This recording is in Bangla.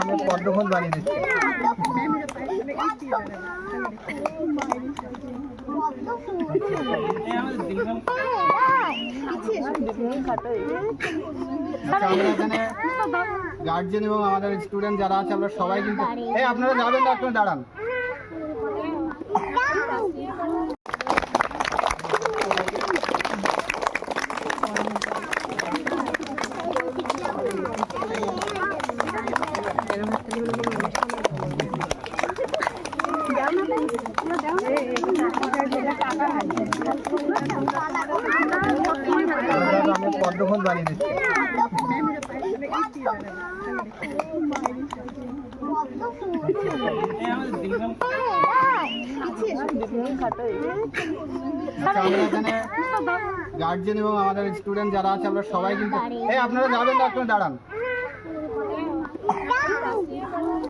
আমি পদ্মফুল বানিয়ে দিচ্ছি। আমরা এখানে গার্জিয়ান এবং আমাদের স্টুডেন্ট যারা আছে আমরা সবাই কিন্তু আপনারা যাবেন না, একটু দাঁড়ান। আমি পদ্মফুল বানিয়ে দিচ্ছি। আমরা এখানে গার্জিয়ান এবং আমাদের স্টুডেন্ট যারা আছে আমরা সবাই কিন্তু আপনারা যাবেন না, একটু দাঁড়ান।